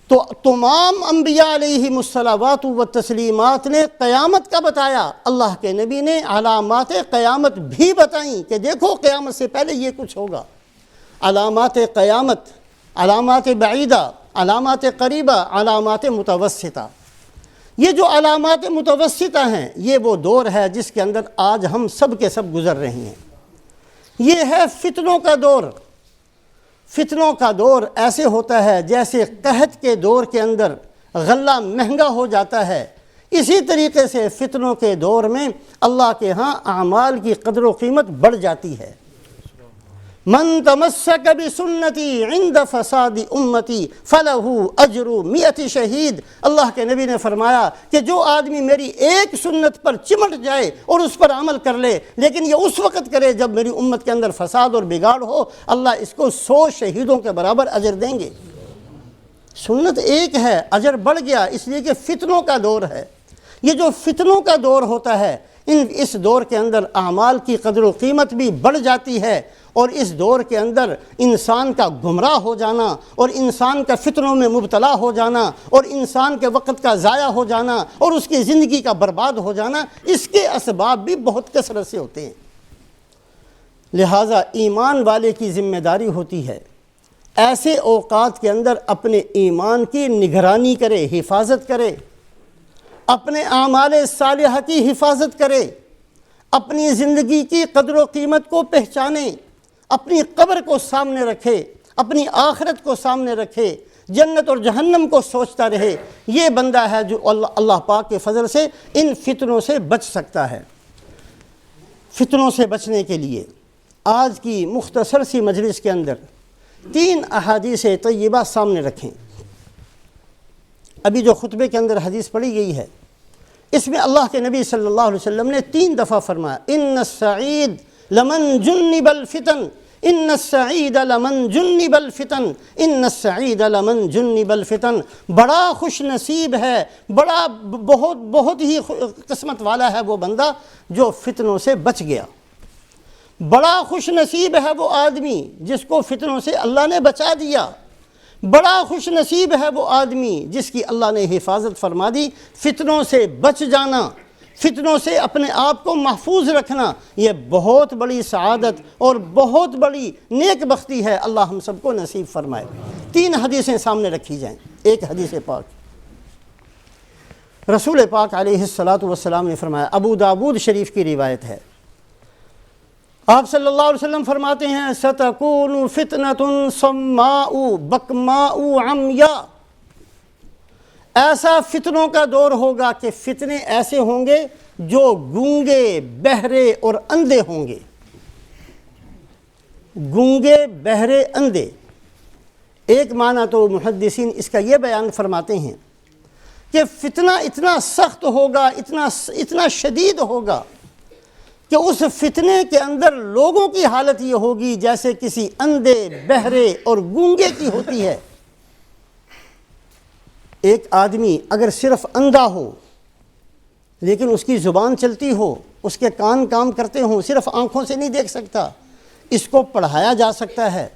تو تمام انبیاء علیہم الصلوات و تسلیمات نے قیامت کا بتایا، اللہ کے نبی نے علامات قیامت بھی بتائیں کہ دیکھو قیامت سے پہلے یہ کچھ ہوگا۔ علامات قیامت، علامات بعیدہ، علامات قریبہ، علامات متوسطہ۔ یہ جو علامات متوسطہ ہیں یہ وہ دور ہے جس کے اندر آج ہم سب کے سب گزر رہے ہیں۔ یہ ہے فتنوں کا دور۔ فتنوں کا دور ایسے ہوتا ہے جیسے قحط کے دور کے اندر غلہ مہنگا ہو جاتا ہے، اسی طریقے سے فتنوں کے دور میں اللہ کے ہاں اعمال کی قدر و قیمت بڑھ جاتی ہے۔ من تمسک بسنتی عند فساد امتی فلہ اجر 100 شہید۔ اللہ کے نبی نے فرمایا کہ جو آدمی میری ایک سنت پر چمٹ جائے اور اس پر عمل کر لے، لیکن یہ اس وقت کرے جب میری امت کے اندر فساد اور بگاڑ ہو، اللہ اس کو 100 شہیدوں کے برابر اجر دیں گے۔ سنت ایک ہے، اجر بڑھ گیا، اس لیے کہ فتنوں کا دور ہے۔ یہ جو فتنوں کا دور ہوتا ہے، اس دور کے اندر اعمال کی قدر و قیمت بھی بڑھ جاتی ہے، اور اس دور کے اندر انسان کا گمراہ ہو جانا اور انسان کا فتنوں میں مبتلا ہو جانا اور انسان کے وقت کا ضائع ہو جانا اور اس کی زندگی کا برباد ہو جانا، اس کے اسباب بھی بہت کثرت سے ہوتے ہیں۔ لہٰذا ایمان والے کی ذمہ داری ہوتی ہے ایسے اوقات کے اندر اپنے ایمان کی نگرانی کرے، حفاظت کرے، اپنے اعمال صالحہ کی حفاظت کرے، اپنی زندگی کی قدر و قیمت کو پہچانے، اپنی قبر کو سامنے رکھے، اپنی آخرت کو سامنے رکھے، جنت اور جہنم کو سوچتا رہے۔ یہ بندہ ہے جو اللہ پاک کے فضل سے ان فتنوں سے بچ سکتا ہے۔ فتنوں سے بچنے کے لیے آج کی مختصر سی مجلس کے اندر 3 احادیث طیبہ سامنے رکھیں۔ ابھی جو خطبے کے اندر حدیث پڑھی گئی ہے، اس میں اللہ کے نبی صلی اللہ علیہ وسلم نے 3 دفعہ فرمایا، ان السعید لمن جنب الفتن، ان السعید لمن جنب الفتن، ان السعید لمن جنب الفتن۔ بڑا خوش نصیب ہے، بہت ہی قسمت والا ہے وہ بندہ جو فتنوں سے بچ گیا۔ بڑا خوش نصیب ہے وہ آدمی جس کو فتنوں سے اللہ نے بچا دیا۔ بڑا خوش نصیب ہے وہ آدمی جس کی اللہ نے حفاظت فرما دی۔ فتنوں سے بچ جانا، فتنوں سے اپنے آپ کو محفوظ رکھنا، یہ بہت بڑی سعادت اور بہت بڑی نیک بختی ہے۔ اللہ ہم سب کو نصیب فرمائے۔ 3 حدیثیں سامنے رکھی جائیں۔ ایک حدیث پاک، رسول پاک علیہ السلام نے فرمایا، ابو داود شریف کی روایت ہے، آپ صلی اللہ علیہ وسلم فرماتے ہیں، سَتَكُونُ فِتْنَةٌ صَمَّاءُ بَكْمَاءُ عَمْيَاء۔ ایسا فتنوں کا دور ہوگا کہ فتنے ایسے ہوں گے جو گونگے، بہرے اور اندھے ہوں گے۔ گونگے، بہرے، اندھے۔ ایک معنی تو محدثین اس کا یہ بیان فرماتے ہیں کہ فتنہ اتنا سخت ہوگا، اتنا شدید ہوگا کہ اس فتنے کے اندر لوگوں کی حالت یہ ہوگی جیسے کسی اندھے، بہرے اور گونگے کی ہوتی ہے۔ ایک آدمی اگر صرف اندھا ہو لیکن اس کی زبان چلتی ہو، اس کے کان کام کرتے ہوں، صرف آنکھوں سے نہیں دیکھ سکتا، اس کو پڑھایا جا سکتا ہے۔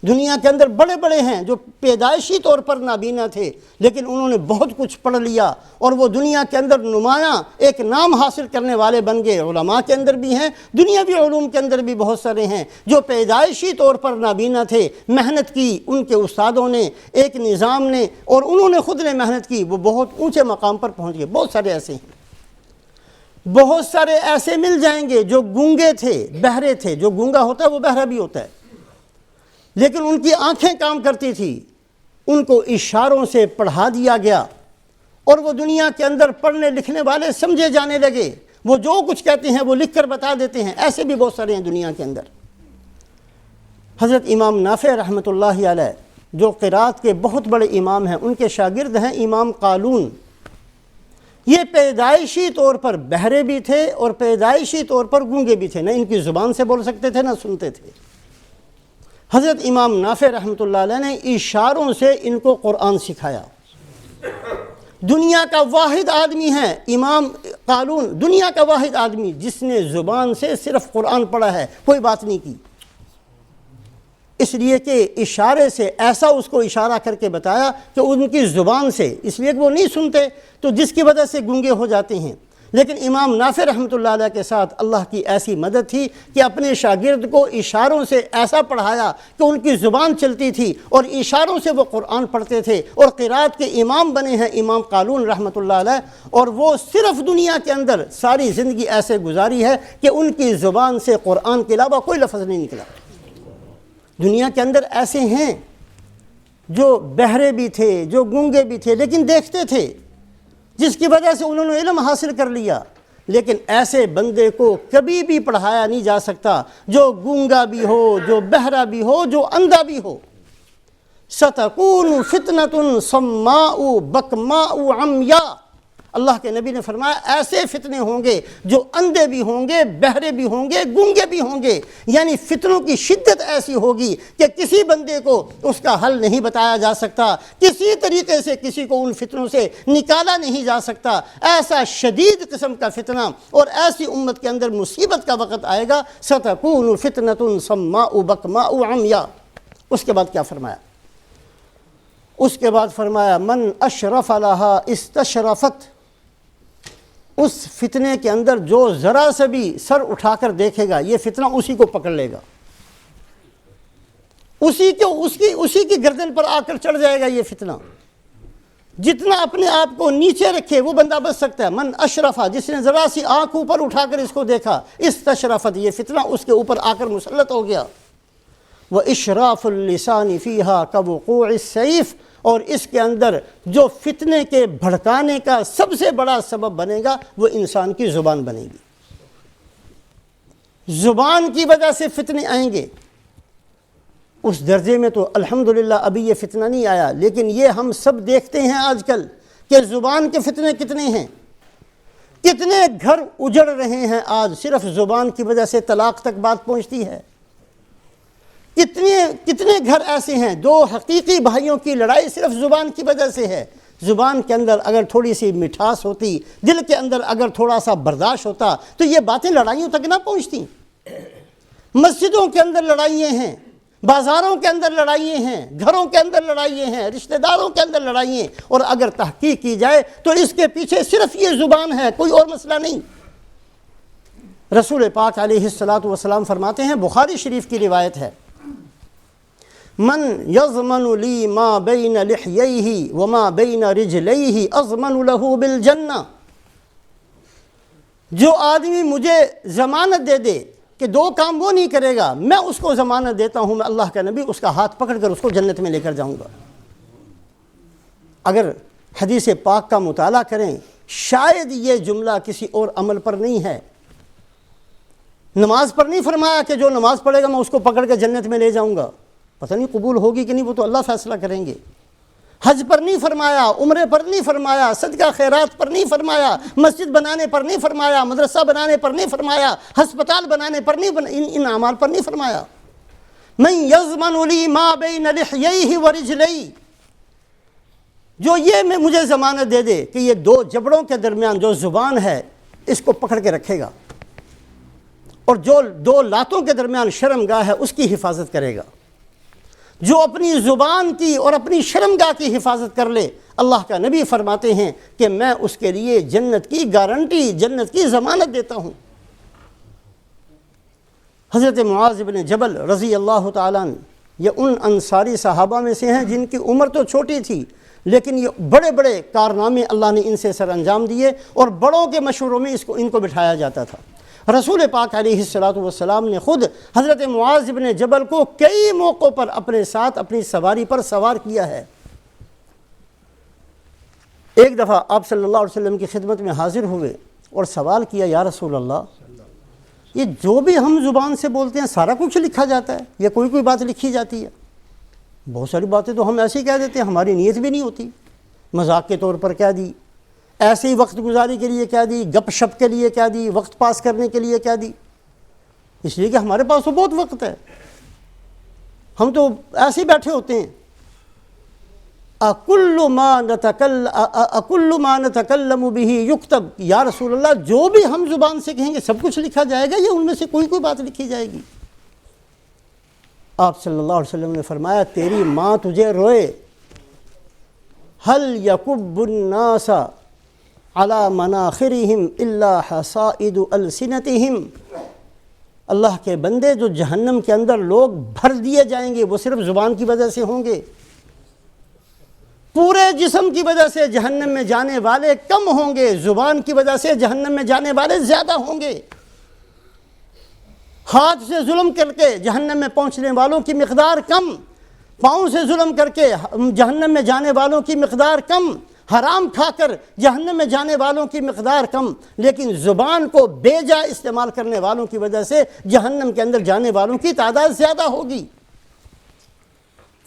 دنیا کے اندر بڑے بڑے ہیں جو پیدائشی طور پر نابینا تھے لیکن انہوں نے بہت کچھ پڑھ لیا اور وہ دنیا کے اندر نمایاں ایک نام حاصل کرنے والے بن گئے۔ علماء کے اندر بھی ہیں، دنیاوی علوم کے اندر بھی بہت سارے ہیں جو پیدائشی طور پر نابینا تھے، محنت کی ان کے استادوں نے، ایک نظام نے، اور انہوں نے خود نے محنت کی، وہ بہت اونچے مقام پر پہنچ گئے۔ بہت سارے ایسے ہیں، بہت سارے ایسے مل جائیں گے جو گونگے تھے، بہرے تھے۔ جو گونگا ہوتا ہے وہ بہرا بھی ہوتا ہے، لیکن ان کی آنکھیں کام کرتی تھی، ان کو اشاروں سے پڑھا دیا گیا اور وہ دنیا کے اندر پڑھنے لکھنے والے سمجھے جانے لگے۔ وہ جو کچھ کہتے ہیں وہ لکھ کر بتا دیتے ہیں۔ ایسے بھی بہت سارے ہیں دنیا کے اندر۔ حضرت امام نافع رحمۃ اللہ علیہ جو قرات کے بہت بڑے امام ہیں، ان کے شاگرد ہیں امام قالون۔ یہ پیدائشی طور پر بہرے بھی تھے اور پیدائشی طور پر گونگے بھی تھے، نہ ان کی زبان سے بول سکتے تھے نہ سنتے تھے۔ حضرت امام نافع رحمۃ اللہ علیہ نے اشاروں سے ان کو قرآن سکھایا۔ دنیا کا واحد آدمی ہے امام قالون، دنیا کا واحد آدمی جس نے زبان سے صرف قرآن پڑھا ہے، کوئی بات نہیں کی۔ اس لیے کہ اشارے سے ایسا اس کو اشارہ کر کے بتایا کہ ان کی زبان سے، اس لیے کہ وہ نہیں سنتے تو جس کی وجہ سے گونگے ہو جاتے ہیں، لیکن امام نافع رحمۃ اللہ علیہ کے ساتھ اللہ کی ایسی مدد تھی کہ اپنے شاگرد کو اشاروں سے ایسا پڑھایا کہ ان کی زبان چلتی تھی اور اشاروں سے وہ قرآن پڑھتے تھے، اور قرات کے امام بنے ہیں امام قالون رحمۃ اللہ علیہ، اور وہ صرف دنیا کے اندر ساری زندگی ایسے گزاری ہے کہ ان کی زبان سے قرآن کے علاوہ کوئی لفظ نہیں نکلا۔ دنیا کے اندر ایسے ہیں جو بہرے بھی تھے، جو گونگے بھی تھے، لیکن دیکھتے تھے، جس کی وجہ سے انہوں نے علم حاصل کر لیا، لیکن ایسے بندے کو کبھی بھی پڑھایا نہیں جا سکتا جو گونگا بھی ہو، جو بہرا بھی ہو، جو اندھا بھی ہو۔ سَتَكُونُ فِتْنَةٌ صَمَّاءُ بَكْمَاءُ عَمْيَاء، اللہ کے نبی نے فرمایا ایسے فتنے ہوں گے جو اندھے بھی ہوں گے، بہرے بھی ہوں گے، گونگے بھی ہوں گے، یعنی فتنوں کی شدت ایسی ہوگی کہ کسی بندے کو اس کا حل نہیں بتایا جا سکتا، کسی طریقے سے کسی کو ان فتنوں سے نکالا نہیں جا سکتا۔ ایسا شدید قسم کا فتنہ اور ایسی امت کے اندر مصیبت کا وقت آئے گا، سَتَكُونُ فِتْنَةٌ صَمَّاءُ بَكْمَاءُ عَمْيَاء۔ اس کے بعد کیا فرمایا؟ اس کے بعد فرمایا من اشرف لها استشرفت، اس فتنے کے اندر جو ذرا سے بھی سر اٹھا کر دیکھے گا یہ فتنہ اسی کو پکڑ لے گا، اسی کی گردن پر آ کر چڑھ جائے گا یہ فتنہ۔ جتنا اپنے آپ کو نیچے رکھے وہ بندہ بچ سکتا ہے۔ من اشرفا، جس نے ذرا سی آنکھ اوپر اٹھا کر اس کو دیکھا، استشرفت، یہ فتنہ اس کے اوپر آ کر مسلط ہو گیا۔ وَإِشْرَافُ اللِّسَانِ فِيهَا كَوُقُوعِ السَّيْفِ، اور اس کے اندر جو فتنے کے بھڑکانے کا سب سے بڑا سبب بنے گا وہ انسان کی زبان بنے گی۔ زبان کی وجہ سے فتنے آئیں گے۔ اس درجے میں تو الحمدللہ ابھی یہ فتنہ نہیں آیا، لیکن یہ ہم سب دیکھتے ہیں آج کل کہ زبان کے فتنے کتنے ہیں، کتنے گھر اجڑ رہے ہیں آج صرف زبان کی وجہ سے، طلاق تک بات پہنچتی ہے۔ کتنے گھر ایسے ہیں دو حقیقی بھائیوں کی لڑائی صرف زبان کی وجہ سے ہے۔ زبان کے اندر اگر تھوڑی سی مٹھاس ہوتی، دل کے اندر اگر تھوڑا سا برداشت ہوتا تو یہ باتیں لڑائیوں تک نہ پہنچتی۔ مسجدوں کے اندر لڑائیاں ہیں، بازاروں کے اندر لڑائیاں ہیں، گھروں کے اندر لڑائیاں ہیں، رشتہ داروں کے اندر لڑائیاں، اور اگر تحقیق کی جائے تو اس کے پیچھے صرف یہ زبان ہے، کوئی اور مسئلہ نہیں۔ رسول پاک علیہ الصلاۃ والسلام فرماتے ہیں، بخاری شریف کی روایت ہے، من یضمن لی ما بین لحییہ وما بین رجلیہ اضمن لہ بالجنہ، جو آدمی مجھے ضمانت دے دے کہ دو کام وہ نہیں کرے گا، میں اس کو ضمانت دیتا ہوں، میں اللہ کا نبی اس کا ہاتھ پکڑ کر اس کو جنت میں لے کر جاؤں گا۔ اگر حدیث پاک کا مطالعہ کریں، شاید یہ جملہ کسی اور عمل پر نہیں ہے۔ نماز پر نہیں فرمایا کہ جو نماز پڑھے گا میں اس کو پکڑ کے جنت میں لے جاؤں گا، پتہ نہیں قبول ہوگی کہ نہیں، وہ تو اللہ فیصلہ کریں گے۔ حج پر نہیں فرمایا، عمرے پر نہیں فرمایا، صدقہ خیرات پر نہیں فرمایا، مسجد بنانے پر نہیں فرمایا، مدرسہ بنانے پر نہیں فرمایا، ہسپتال بنانے پر نہیں، ان اعمال پر نہیں فرمایا۔ من یضمن لی ما بین لحییہ ورجلیہ، جو یہ میں مجھے ضمانت دے دے کہ یہ دو جبڑوں کے درمیان جو زبان ہے اس کو پکڑ کے رکھے گا، اور جو دو لاتوں کے درمیان شرمگاہ ہے اس کی حفاظت کرے گا، جو اپنی زبان کی اور اپنی شرمگاہ کی حفاظت کر لے، اللہ کا نبی فرماتے ہیں کہ میں اس کے لیے جنت کی گارنٹی، جنت کی ضمانت دیتا ہوں۔ حضرت معاذ بن جبل رضی اللہ تعالیٰ عنہ، یہ ان انصاری صحابہ میں سے ہیں جن کی عمر تو چھوٹی تھی، لیکن یہ بڑے بڑے کارنامے اللہ نے ان سے سر انجام دیے، اور بڑوں کے مشوروں میں ان کو بٹھایا جاتا تھا۔ رسول پاک علیہ الصلاۃ والسلام نے خود حضرت معاذ بن جبل کو کئی موقعوں پر اپنے ساتھ اپنی سواری پر سوار کیا ہے۔ ایک دفعہ آپ صلی اللہ علیہ وسلم کی خدمت میں حاضر ہوئے اور سوال کیا، یا رسول اللہ، یہ جو بھی ہم زبان سے بولتے ہیں سارا کچھ لکھا جاتا ہے یا کوئی بات لکھی جاتی ہے؟ بہت ساری باتیں تو ہم ایسے ہی کہہ دیتے ہیں، ہماری نیت بھی نہیں ہوتی، مذاق کے طور پر کہہ دی، ایسے ہی وقت گزاری کے لیے کہہ دی، گپ شپ کے لیے کہہ دی، وقت پاس کرنے کے لیے کہہ دی، اس لیے کہ ہمارے پاس تو بہت وقت ہے، ہم تو ایسے ہی بیٹھے ہوتے ہیں۔ اکل ما نتکلم به یکتب، یا رسول اللہ جو بھی ہم زبان سے کہیں گے سب کچھ لکھا جائے گا یا ان میں سے کوئی بات لکھی جائے گی؟ آپ صلی اللہ علیہ وسلم نے فرمایا تیری ماں تجھے روئے، هل يكب الناس على مناخرهم الا حصائد السنتهم، اللہ کے بندے جو جہنم کے اندر لوگ بھر دیے جائیں گے وہ صرف زبان کی وجہ سے ہوں گے، پورے جسم کی وجہ سے جہنم میں جانے والے کم ہوں گے، زبان کی وجہ سے جہنم میں جانے والے زیادہ ہوں گے۔ ہاتھ سے ظلم کر کے جہنم میں پہنچنے والوں کی مقدار کم، پاؤں سے ظلم کر کے جہنم میں جانے والوں کی مقدار کم، حرام کھا کر جہنم میں جانے والوں کی مقدار کم، لیکن زبان کو بے جا استعمال کرنے والوں کی وجہ سے جہنم کے اندر جانے والوں کی تعداد زیادہ ہوگی۔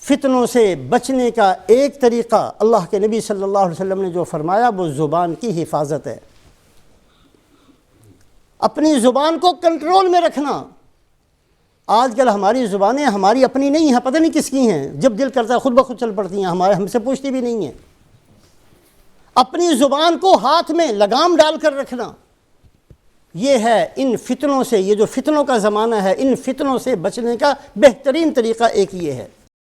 فتنوں سے بچنے کا ایک طریقہ اللہ کے نبی صلی اللہ علیہ وسلم نے جو فرمایا وہ زبان کی حفاظت ہے، اپنی زبان کو کنٹرول میں رکھنا۔ آج کل ہماری زبانیں ہماری اپنی نہیں ہیں، پتہ نہیں کس کی ہیں، جب دل کرتا ہے خود بخود چل پڑتی ہیں، ہم سے پوچھتی بھی نہیں ہیں۔ اپنی زبان کو ہاتھ میں لگام ڈال کر رکھنا، یہ ہے ان فتنوں سے، یہ جو فتنوں کا زمانہ ہے ان فتنوں سے بچنے کا بہترین طریقہ ایک یہ ہے۔